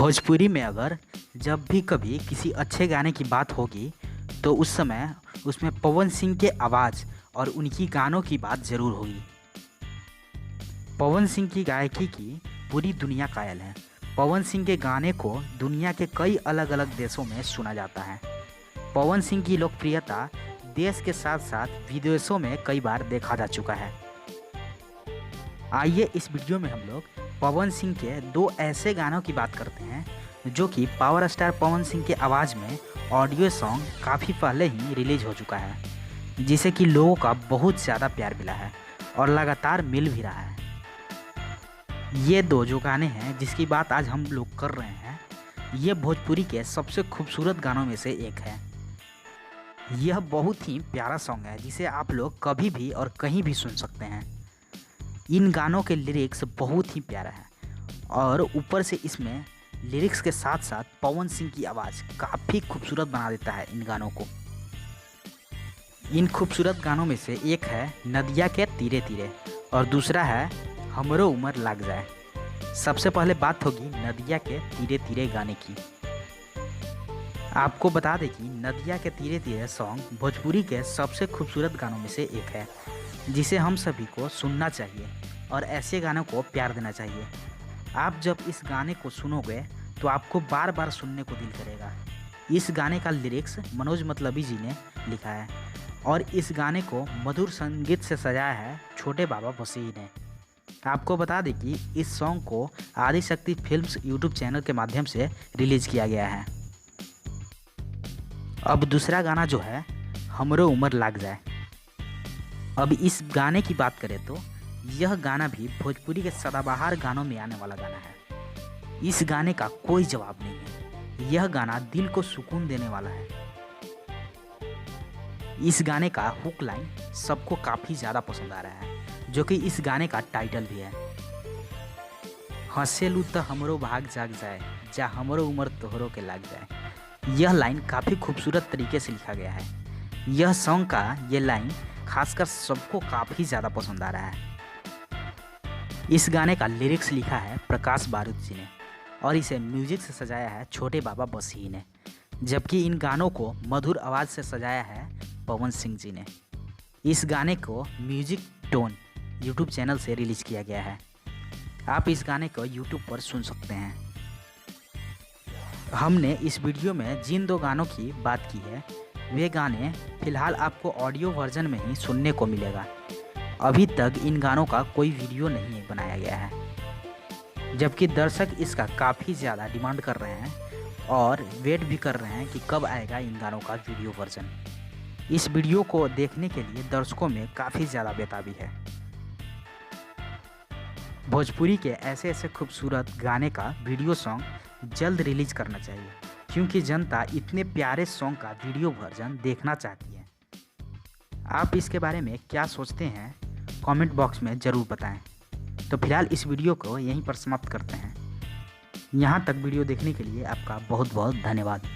भोजपुरी में अगर जब भी कभी किसी अच्छे गाने की बात होगी तो उस समय उसमें पवन सिंह के आवाज़ और उनकी गानों की बात ज़रूर होगी। पवन सिंह की गायकी की पूरी दुनिया कायल है। पवन सिंह के गाने को दुनिया के कई अलग अलग देशों में सुना जाता है। पवन सिंह की लोकप्रियता देश के साथ साथ विदेशों में कई बार देखा जा चुका है। आइए इस वीडियो में हम लोग पवन सिंह के दो ऐसे गानों की बात करते हैं जो कि पावर स्टार पवन सिंह के आवाज़ में ऑडियो सॉन्ग काफ़ी पहले ही रिलीज हो चुका है, जिसे कि लोगों का बहुत ज़्यादा प्यार मिला है और लगातार मिल भी रहा है। ये दो जो गाने हैं जिसकी बात आज हम लोग कर रहे हैं, ये भोजपुरी के सबसे खूबसूरत गानों में से एक है। यह बहुत ही प्यारा सॉन्ग है जिसे आप लोग कभी भी और कहीं भी सुन सकते हैं। इन गानों के लिरिक्स बहुत ही प्यारा है और ऊपर से इसमें लिरिक्स के साथ साथ पवन सिंह की आवाज़ काफ़ी खूबसूरत बना देता है इन गानों को। इन खूबसूरत गानों में से एक है नदिया के तीरे तीरे और दूसरा है हमरो उम्र लाग जाए। सबसे पहले बात होगी नदिया के तीरे तीरे गाने की। आपको बता दें कि नदिया के तीरे तीरे सॉन्ग भोजपुरी के सबसे खूबसूरत गानों में से एक है, जिसे हम सभी को सुनना चाहिए और ऐसे गानों को प्यार देना चाहिए। आप जब इस गाने को सुनोगे तो आपको बार बार सुनने को दिल करेगा। इस गाने का लिरिक्स मनोज मतलबी जी ने लिखा है और इस गाने को मधुर संगीत से सजाया है छोटे बाबा बसीही ने। आपको बता दें कि इस सॉन्ग को आदिशक्ति फिल्म्स यूट्यूब चैनल के माध्यम से रिलीज किया गया है। अब दूसरा गाना जो है हमरो उम्र लाग जाए। अब इस गाने की बात करें तो यह गाना भी भोजपुरी के सदाबहार गानों में आने वाला गाना है। इस गाने का कोई जवाब नहीं है। यह गाना दिल को सुकून देने वाला है। इस गाने का हुक लाइन सबको काफ़ी ज़्यादा पसंद आ रहा है, जो कि इस गाने का टाइटल भी है। हंसेलू तो हमरो भाग जाग जाए, जा हमरो उम्र तोहरो के लाग जाए। यह लाइन काफ़ी खूबसूरत तरीके से लिखा गया है। यह सॉन्ग का ये लाइन खासकर सबको काफ़ी ज़्यादा पसंद आ रहा है। इस गाने का लिरिक्स लिखा है प्रकाश बारूद जी ने और इसे म्यूजिक से सजाया है छोटे बाबा बसीही ने, जबकि इन गानों को मधुर आवाज़ से सजाया है पवन सिंह जी ने। इस गाने को म्यूजिक टोन यूट्यूब चैनल से रिलीज किया गया है। आप इस गाने को यूट्यूब पर सुन सकते हैं। हमने इस वीडियो में जिन दो गानों की बात की है वे गाने फिलहाल आपको ऑडियो वर्जन में ही सुनने को मिलेगा। अभी तक इन गानों का कोई वीडियो नहीं बनाया गया है, जबकि दर्शक इसका काफ़ी ज़्यादा डिमांड कर रहे हैं और वेट भी कर रहे हैं कि कब आएगा इन गानों का वीडियो वर्जन। इस वीडियो को देखने के लिए दर्शकों में काफ़ी ज़्यादा बेताबी है। भोजपुरी के ऐसे ऐसे खूबसूरत गाने का वीडियो सॉन्ग जल्द रिलीज करना चाहिए, क्योंकि जनता इतने प्यारे सॉन्ग का वीडियो वर्जन देखना चाहती है। आप इसके बारे में क्या सोचते हैं कमेंट बॉक्स में ज़रूर बताएं। तो फिलहाल इस वीडियो को यहीं पर समाप्त करते हैं। यहाँ तक वीडियो देखने के लिए आपका बहुत बहुत धन्यवाद।